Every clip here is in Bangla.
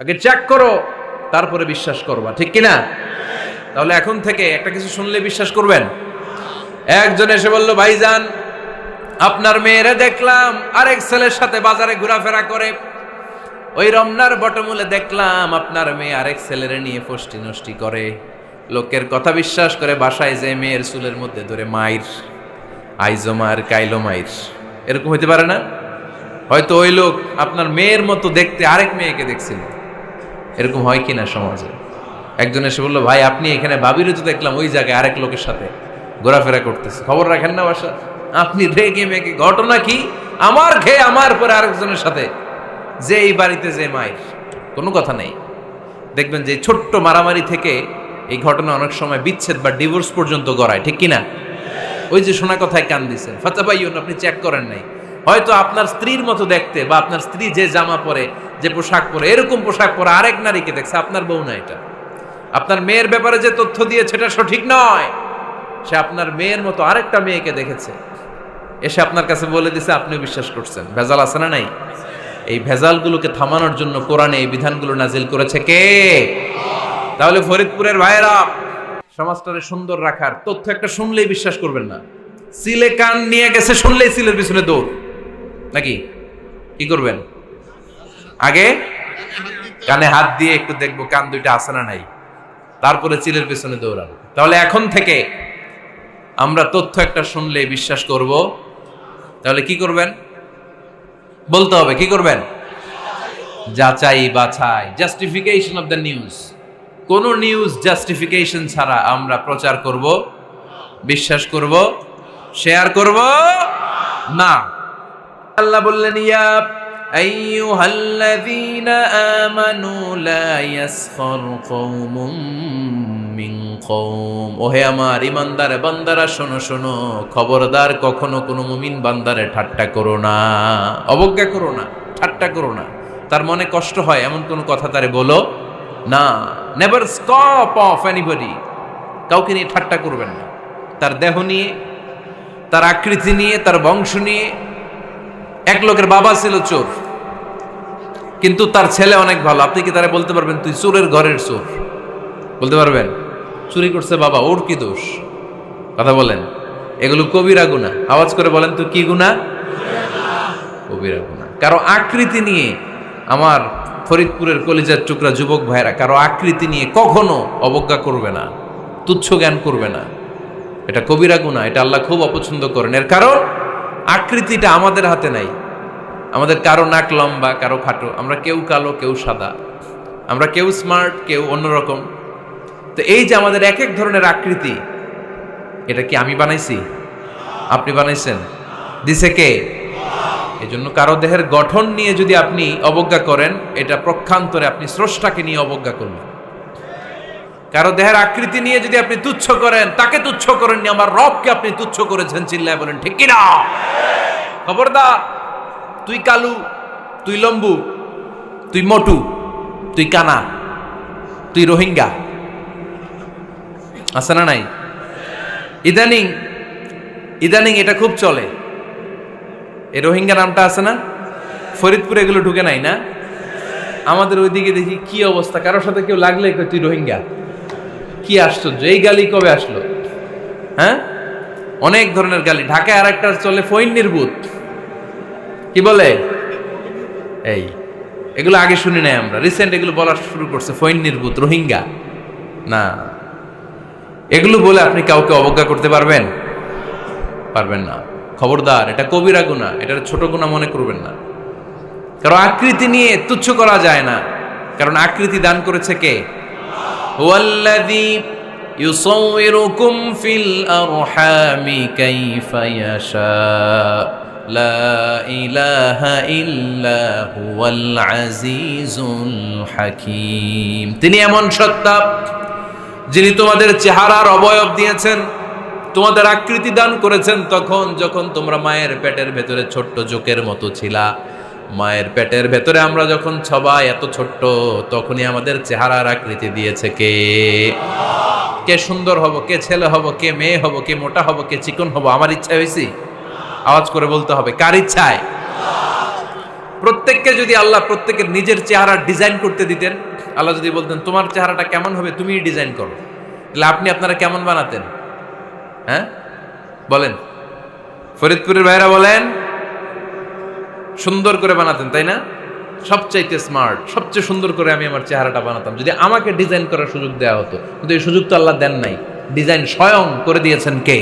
আগে চেক করো, তারপরে বিশ্বাস করবা, ঠিক কিনা? তাহলে এখন থেকে একটা কিছু শুনলে বিশ্বাস করবেন। একজন এসে বলল, ভাইজান আপনার মেয়েরে দেখলাম আরেক ছেলের সাথে বাজারে ঘোরাফেরা করে, ওই রমনার বটমূলে দেখলাম আপনার মেয়ে আরেক ছেলেরে নিয়ে ফষ্টি নষ্টি করে, লোকের কথা বিশ্বাস করে বাসায় যে মেয়ের চুলের মধ্যে ধরে মাইর, আইজো মার কাইলো মাইর। এরকম হইতে পারে না? হয়তো ওই লোক আপনার মেয়ের মতো দেখতে আরেক মেয়েকে দেখছিল। এরকম হয় কিনা সমাজে? একজন এসে বললো, ভাই আপনি এখানে ভাবিরও তো দেখলাম ওই জায়গায় আরেক লোকের সাথে ঘোরাফেরা করতেছে, খবর রাখেন না বাসা? আপনি রেগে মেগে, ঘটনা কি? আমার খেয়ে আমার পরে আরেকজনের সাথে, যে এই বাড়িতে যে মায়ের কোনো কথা নেই। দেখবেন যে ছোট্ট মারামারি থেকে এই ঘটনা অনেক সময় বিচ্ছেদ বা ডিভোর্স পর্যন্ত গড়ায়, ঠিক কিনা? ওই যে শোনা কথায় কান দিচ্ছেন, ফাতাবাইয়ুন, আপনি চেক করেন নাই। হয়তো আপনার স্ত্রীর মতো দেখতে বা আপনার স্ত্রী যে জামা পরে, যে পোশাক পরে, এরকম পোশাক পরে আরেক নারীকে দেখছে, আপনার বউ না এটা। আপনার মেয়ের ব্যাপারে যে তথ্য দিয়েছে এটা সঠিক নয়, সে আপনার মেয়ের মতো আরেকটা মেয়েকে দেখেছে, এসে আপনার কাছে বলে দিছে, আপনিও বিশ্বাস করছেন। ভেজাল আছে না নাই? এই ভেজালগুলোকে থামানোর জন্য কোরআনে এই বিধানগুলো নাজিল করেছে কে? তাহলে ফরিদপুরের ভাইয়েরা, সমাজটারে সুন্দর রাখার তথ্য একটা শুনলেই বিশ্বাস করবেন না। সিলে কান নিয়ে গেছে শুনলেই সিলের পিছনে দৌড়, নাকি? কি করবেন? আগে কানে হাত দিয়ে একটু দেখবো কান দুইটা আছে না নাই, তারপরে চিলের পিছনে দৌড়াবো। তাহলে এখন থেকে আমরা তথ্য একটা শুনলেই বিশ্বাস করব। তাহলে কি করবেন? বলতে হবে কি করবেন? যাচাই বাছাই, জাস্টিফিকেশন অফ দ্য নিউজ। কোন নিউজ জাস্টিফিকেশন ছাড়া আমরা প্রচার করব, বিশ্বাস করব, শেয়ার করব না। আল্লাহ বললেন, ইয়া আইয়ুহাল্লাযীনা আমানু লা ইয়াসখার কওমুম মিন কওম। ওহে আমার ঈমানদার বান্দারা, শোনো শোনো, খবরদার কখনো কোনো মুমিন বান্দারে ঠাট্টা করো না, অবজ্ঞা করো না, ঠাট্টা করো না। তার মনে কষ্ট হয় এমন কোনো কথা তারে বলো না। Never scoff of anybody. কাউকে নিয়ে ঠাট্টা করবেন না, তার দেহ নিয়ে, তার আকৃতি নিয়ে, তার বংশ নিয়ে। এক লোকের বাবা ছিল চোর, কিন্তু তার ছেলে অনেক ভালো। আপনি কি তারা বলতে পারবেন তুই চোরের ঘরের চোর? বলতে পারবেন? চুরি করছে বাবা, ওর কি দোষ? কথা বলেন। এগুলো কবিরা গুনাহ। আওয়াজ করে বলেন তো, কি গুনাহ? কবিরা গুনাহ। কারো আকৃতি নিয়ে, আমার ফরিদপুরের কলিজার টুকরা যুবক ভাইরা, কারো আকৃতি নিয়ে কখনো অবজ্ঞা করবে না, তুচ্ছ জ্ঞান করবে না। এটা কবিরা গুনাহ, এটা আল্লাহ খুব অপছন্দ করেন। এর কারণ আকৃতিটা আমাদের হাতে নাই। আমাদের কারো নাক লম্বা, কারো খাটো, আমরা কেউ কালো, কেউ সাদা, আমরা কেউ স্মার্ট, কেউ অন্যরকম। তো এই যে আমাদের এক এক ধরনের আকৃতি, এটা কি আমি বানাইছি? আপনি বানাইছেন? দিছে কে? এই জন্য কারো দেহের গঠন নিয়ে যদি আপনি অবজ্ঞা করেন, এটা প্রক্ষান্তরে আপনি স্রষ্টাকে নিয়ে অবজ্ঞা করলেন। কারো দেহের আকৃতি নিয়ে যদি আপনি তুচ্ছ করেন, তাকে তুচ্ছ করেননি, আমার রবকে আপনি তুচ্ছ করেছেন। চিল্লায় বলেন ঠিক কিনা? খবরদার, তুই কালু, তুই লম্বু, তুই মোটু, তুই কানা, তুই রোহিঙ্গা, আছে না নাই? ইদানিং ইদানিং এটা খুব চলে। এই রোহিঙ্গা নামটা আছে না? ফরিদপুরে এগুলো ঢুকে নাই না? আমাদের ওইদিকে দেখি কি অবস্থা, কারোর সাথে কেউ লাগলে তুই রোহিঙ্গা। কি আশ্চর্য, এই গালি কবে আসলো? হ্যাঁ, অনেক ধরনের গালি। ঢাকায় আর একটা চলে ফইন্নির ভূত, কি বলে? এই এগুলো আগে শুনি নাই আমরা, রিসেন্ট এগুলো বলা শুরু করছে। ফইন্নির ভূত, রোহিঙ্গা না, এগুলো বলে আপনি কাউকে অবজ্ঞা করতে পারবেন? পারবেন না। খবরদার, এটা কবিরা গুনাহ, এটা ছোট গুনাহ মনে করবেন না। কারণ আকৃতি নিয়ে তুচ্ছ করা যায় না, কারণ আকৃতি দান করেছে কে? হুয়াল্লাযী ইউসাউইরুকুম ফিল আরহামি কাইফা ইয়াশা, লা ইলাহা ইল্লা হুয়াল আজিজুল হাকীম। তিনি এমন সত্তা, যিনি তোমাদের চেহারার অবয়ব দিয়েছেন, তোমাদের আকৃতি দান করেছেন তখন যখন তোমরা মায়ের পেটের ভেতরে ছোট্ট জোকের মতো ছিলা। মায়ের পেটের ভেতরে আমরা যখন সবাই এত ছোট্ট, তখনই আমাদের চেহারার আকৃতি দিয়েছে কে? কে সুন্দর হব, কে ছেলে হব, কে মেয়ে হব, কে মোটা হব, কে চিকন হব আমার ইচ্ছা হয়েছি? আওয়াজ করে বলতে হবে, কার ইচ্ছায়? প্রত্যেককে যদি আল্লাহ প্রত্যেকের নিজের চেহারা ডিজাইন করতে দিতেন, আল্লাহ যদি বলতেন তোমার চেহারাটা কেমন হবে তুমিই ডিজাইন করো, তাহলে আপনি আপনারা কেমন বানাতেন? হ্যাঁ বলেন, ফরিদপুরের ভাইরা বলেন, সুন্দর করে বানাতেন তাই না? সবচাইতে স্মার্ট, সবচেয়ে সুন্দর করে আমি আমার চেহারাটা বানাতাম যদি আমাকে ডিজাইন করার সুযোগ দেওয়া হতো। কিন্তু এই সুযোগ তো আল্লাহ দেন নাই। ডিজাইন স্বয়ং করে দিয়েছেন কে?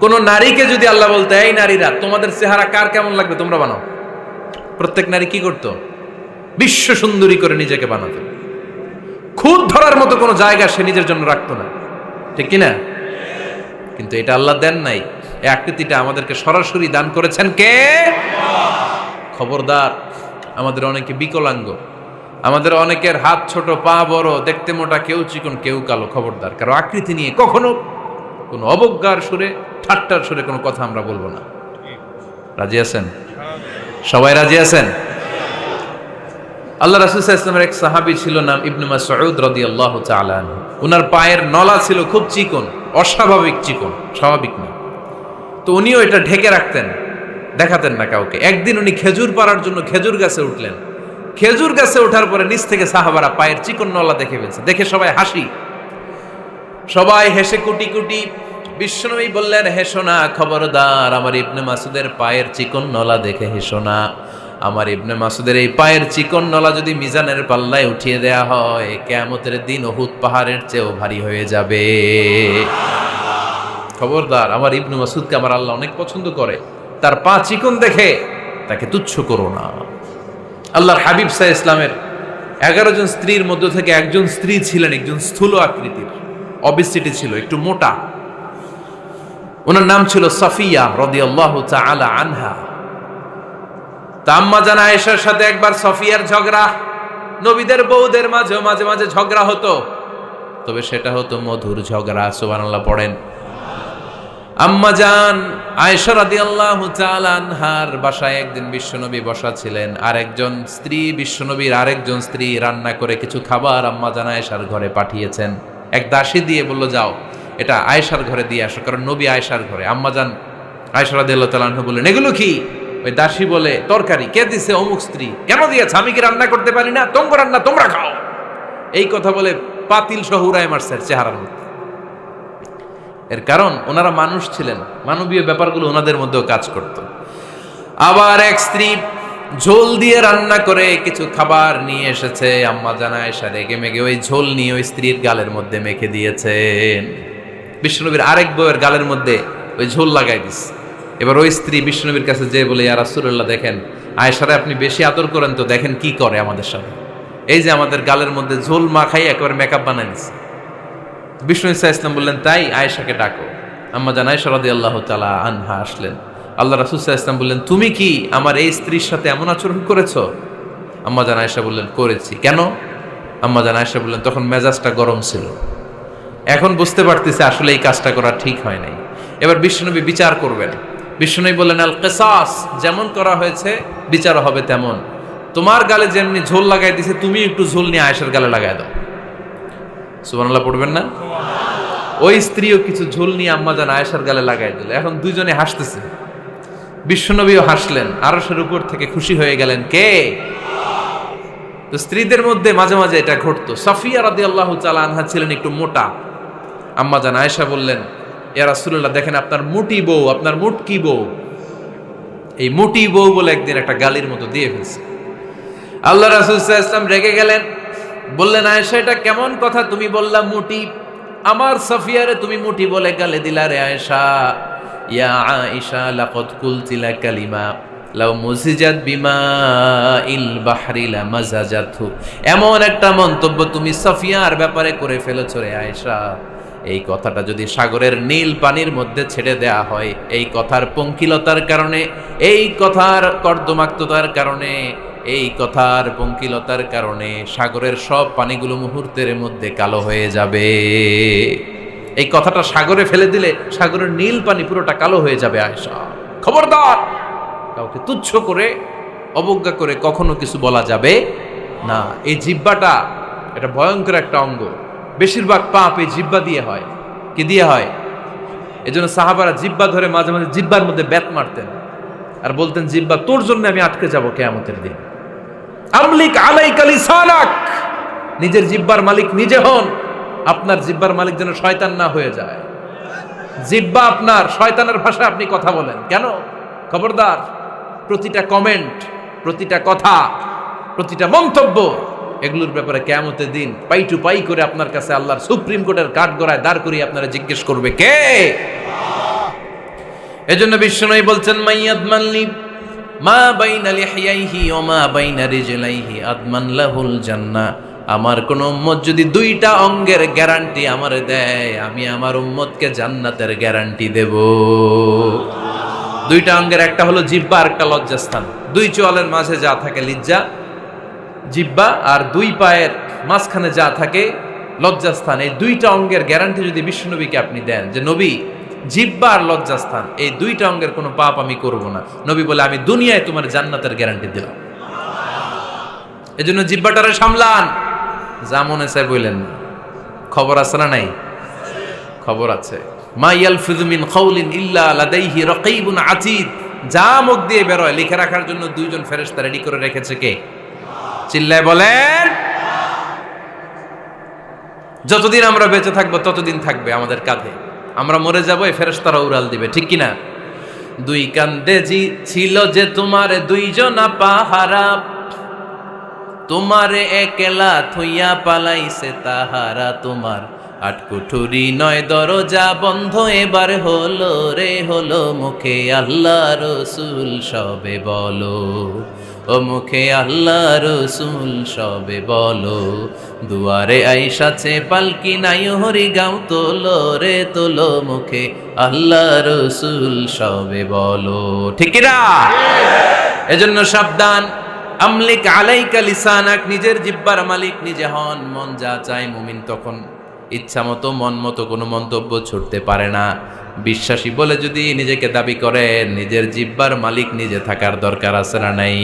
কোন নারীকে যদি আল্লাহ বলতে এই নারীরা তোমাদের চেহারা কার কেমন লাগবে তোমরা বানাও, প্রত্যেক নারী কি করতো? বিশ্ব সুন্দরী করে নিজেকে বানাতো। খুদ ধরার মতো কোনো জায়গা সে নিজের জন্য রাখতো না, ঠিক কিনা? কিন্তু এটা আল্লাহ দেন নাই। এই আকৃতিটা আমাদেরকে সরাসরি দান করেছেন কে? খবরদার, আমাদের অনেকে বিকলাঙ্গ, আমাদের অনেকের হাত ছোট, পা বড়, দেখতে মোটা, কেউ চিকন কেউ কালো। খবরদার, কারো আকৃতি নিয়ে কখনো কোনো অবজ্ঞার সুরে, ঠাট্টার সুরে কোনো কথা আমরা বলবো না। রাজি আছেন? সবাই রাজি আছেন? আল্লাহ রাসূল সাল্লাল্লাহু আলাইহি ওয়াসাল্লামের এক সাহাবী ছিল, নাম ইবনে মাসউদ রাদিয়াল্লাহু তাআলা আনহু। ওনার পায়ের নলা ছিল খুব চিকন, অস্বাভাবিক চিকন, স্বাভাবিক না। তো উনিও এটা ঢেকে রাখতেন, দেখাতেন না কাউকে। একদিন উনি খেজুর পাড়ার জন্য খেজুর গাছে উঠলেন। খেজুর গাছে ওঠার পরে নিচ থেকে সাহাবারা পায়ের চিকন নলা দেখে ফেলছে। দেখে সবাই হাসি, সবাই হেসে কুটি কুটি। বিশ্বনবী বললেন, হেসো না, খবরদার, আমার ইবনে মাসুদের পায়ের চিকন নলা দেখে হেসো না। আমার ইবনে মাসুদের এই পায়ের চিকন নলা যদি মিজানের পাল্লায় উঠিয়ে দেয়া হয়, কিয়ামতের দিন উহুদ পাহাড়ের চেয়েও ভারী হয়ে যাবে। খবরদার, আমার ইবনে মাসুদকে আমার আল্লাহ অনেক পছন্দ করে, তার পা চিকন দেখে তাকে তুচ্ছ করো না। আল্লাহর হাবিব সাল্লাল্লাহু আলাইহি ইসলামের 11 জন স্ত্রীর মধ্য থেকে একজন স্ত্রী ছিলেন একজন স্থূল আকৃতির, অবিসিটি ছিল, একটু মোটা। ওনার নাম ছিল সাফিয়া রাদিয়াল্লাহু তাআলা আনহা। আম্মা জান আয়েশার সাথে একবার সাফিয়ার ঝগড়া। নবীদের বউদের মাঝে মাঝে মাঝে ঝগড়া হতো, তবে সেটা হতো মধুর ঝগড়া। সুবহানাল্লাহ পড়েন। আম্মা জান আয়েশা রাদিয়াল্লাহু তাআলা আনহার বাসায় একদিন বিশ্বনবী বসা ছিলেন, আর একজন স্ত্রী, বিশ্বনবীর আরেকজন স্ত্রী রান্না করে কিছু খাবার আম্মা জান আয়েশার ঘরে পাঠিয়েছেন। এক দাসী দিয়ে বলল, যাও এটা আয়েশার ঘরে দিয়ে আসো, কারণ নবী আয়েশার ঘরে। আম্মা জান আয়েশা রাদিয়াল্লাহু তাআলা আনহা বললেন, এগুলো কি? ওই দাসী বলে, তরকারি। কে দিছে? অমুক স্ত্রী। কেন দিয়েছে? আমি কি রান্না করতে পারি না? তোমরা রান্না তোমরা খাও। এই কথা বলে পাতিল সহ উড়ায় মারছে চেহারার মধ্যে। এর কারণ ওনারা মানুষ ছিলেন, মানবীয় ব্যাপারগুলো ওনাদের মধ্যেও কাজ করত। আবার এক স্ত্রী ঝোল দিয়ে রান্না করে কিছু খাবার নিয়ে এসেছে। আম্মা জান আয়েশা রেগে মেগে ওই ঝোল নিয়ে ওই স্ত্রীর গালের মধ্যে মেখে দিয়েছেন। বিশ্বনবীর আরেক বউয়ের গালের মধ্যে ওই ঝোল লাগাই দিস। এবার ওই স্ত্রী বিশ্বনবীর কাছে যেয়ে বলে, ইয়া রাসূলুল্লাহ, দেখেন আয়েশারে আপনি বেশি আদর করেন তো, দেখেন কি করে আমাদের সাথে। এই যে আমাদের গালের মধ্যে ঝোল মাখাই একেবারে মেকআপ বানাই দিচ্ছে। বিষ্ণু ইসা ইসলাম বললেন, তাই আয়েশাকে ডাকো। আম্মা জান আয়েশা রাদিয়াল্লাহু তাআলা আনহা আসলেন। আল্লাহ রাসূল সাল্লাল্লাহু আলাইহি ওয়াসাল্লাম বললেন, তুমি কি আমার এই স্ত্রীর সাথে এমন আচরণ করেছো? আম্মা জান আয়েশা বললেন, করেছি। কেন? আম্মা জান আয়েশা বললেন, তখন মেজাজটা গরম ছিল, এখন বুঝতে পারতেছে আসলে এই কাজটা করা ঠিক হয় নাই। এবার বিশ্বনবী বিচার করবেন। বিশ্বনবী বললেন, আল কিসাস, যেমন করা হয়েছে বিচার হবে তেমন। তোমার গালে যেমনি ঝোল লাগাই দিছে, তুমি একটু ঝোল নিয়ে আয়েশার গালে লাগাই দাও। সুবহানাল্লাহ পড়বেন না? ওই স্ত্রীও কিছু ঝোল নিয়ে আম্মা জান আয়েশার গালে লাগাই দিল। এখন দুইজনে হাসতেছে, বিশ্বনবীও হাসলেন, আরশের উপর থেকে খুশি হয়ে গেলেন কে? তো স্ত্রীদের মধ্যে মাঝে মাঝে এটা ঘটতো। সাফিয়া রাদিয়াল্লাহু তাআলা আনহা ছিলেন একটু মোটা। আম্মা জান আয়েশা বললেন, ইয়া রাসূলুল্লাহ, দেখেন আপনার মুটি বউ, আপনার মুটকি বউ, এই মুটি বউ বলে একদিন একটা গালির মতো দিয়ে ফেলছে। আল্লাহ রাসূল সাল্লাল্লাহু আলাইহি ওয়াসাল্লাম রেগে গেলেন, বললেন, আয়েশা এটা কেমন কথা? তুমি বললা মুটি, আমার সাফিয়ারে তুমি মুটি বলে গালে দিলা রে আয়েশা। ইয়া আয়েশা লাকাদ কুলতি লা কালিমা লাউ মুজিজাত বিমাইল বাহরি লামাজাজাতহু। এমন একটা মন্তব্য তুমি সাফিয়ার ব্যাপারে করে ফেলেছো রে আয়েশা, এই কথাটা যদি সাগরের নীল পানির মধ্যে ছেড়ে দেয়া হয়, এই কথার পঙ্কিলতার কারণে, এই কথার কর্দমাক্ততার কারণে, এই কথার পঙ্কিলতার কারণে সাগরের সব পানিগুলো মুহূর্তের মধ্যে কালো হয়ে যাবে। এই কথাটা সাগরে ফেলে দিলে সাগরের নীল পানি পুরোটা কালো হয়ে যাবে। আয়েশা, খবরদার, কাউকে তুচ্ছ করে অবজ্ঞা করে কখনো কিছু বলা যাবে না। এই জিহ্বাটা এটা ভয়ঙ্কর একটা অঙ্গ। বেশিরভাগ পাপ এই জিহ্বা দিয়ে হয়। কি দিয়ে হয়? এজন্য সাহাবারা জিহ্বা ধরে মাঝে মাঝে জিহ্বার মধ্যে ব্যাত মারতেন। আর বলতেন জিহ্বা তোর জন্য আমি আটকে যাব কিয়ামতের দিন। আমলিক আলাইকা লিসানাক, নিজের জিহ্বার মালিক নিজে হন। আপনার জিহ্বার মালিক যেন শয়তান না হয়ে যায়। জিহ্বা আপনার, শয়তানের ভাষায় আপনি কথা বলেন কেন? খবরদার, প্রতিটা কমেন্ট, প্রতিটা কথা, প্রতিটা মন্তব্য, এগুলোর ব্যাপারে কিয়ামতের দিন পাই টু পাই করে আপনার কাছে আল্লাহর সুপ্রিম কোর্টের কাঠগড়ায় দাঁড় করিয়ে আপনারা জিজ্ঞেস করবে কে? এজন্য বিশ্বনবী বলছেন মাইয়াদমানলি মা বাইনা লিহিয়াইহি ওয়া মা বাইনা রিজলাইহি আদমান লাহুল জান্নাহ। আমার কোন উম্মত যদি দুইটা অঙ্গের গ্যারান্টি আমারে দেয়, আমি আমার উম্মতকে জান্নাতের গ্যারান্টি দেব। দুইটা অঙ্গের, একটা হলো জিহ্বা আর একটা লজ্জাস্থান। দুই চোয়ালের মাঝে যা থাকে লিজ্জা জিহ্বা, আর দুই পায়ের মাঝখানে যা থাকে লজ্জাস্থান। এই দুইটা অঙ্গের গ্যারান্টি যদি বিশ্বনবীকে আপনি দেন যে নবী জিহ্বা আর লজ্জাস্থান এই দুইটা অঙ্গের কোনো পাপ আমি করব না, নবী বলে আমি দুনিয়ায় তোমার জান্নাতের গ্যারান্টি দিলাম। এজন্য জিহ্বাটারে সামলান, যা মনে চায় বললেন না। খবর আছে না নাই? খবর আছে। মা ইয়ালফিযু মিন কাউলিন ইল্লা লাদাইহি রাকীবুন আতীদ। যা মুখ দিয়ে বের হয় লিখে রাখার জন্য দুইজন ফেরেশতা রেডি করে রেখেছে কে? চিল্লায় বলেন। যতদিন আমরা বেঁচে থাকবো ততদিন থাকবে আমাদের কাঁধে। আমরা মরে যাবো, এই ফেরেশতারা উড়াল দিবে, ঠিক কিনা? দুই কান্দে জি ছিল যে তোমার দুইজনা পাহারা, তোমারে একলা থইয়া পালাইছে তাহারা। তোমার আটকুঠুরি নয় দরজা বন্ধ এবার হলো রে হলো। মুখে আল্লাহ রসুল সবে বলো, ও মুখে আল্লাহ রসুল সবে বলো। দুয়ারে আইসাছে পালকি নাই হরি গাও তোলো রে তোলো। মুখে আল্লাহ রসুল সবে বলো, ঠিক না? এজন্য সাবধান। আমলিক আলাইকা লিসানাক, নিজের জিহ্বার মালিক নিজে হন। মন যা চায় মুমিন তখন ইচ্ছা মতো মন মতো কোনো মন্তব্য ছুটতে পারে না। বিশ্বাসী বলে যদি নিজেকে দাবি করেন, নিজের জিহ্বার মালিক নিজে থাকার দরকার আছে না নাই?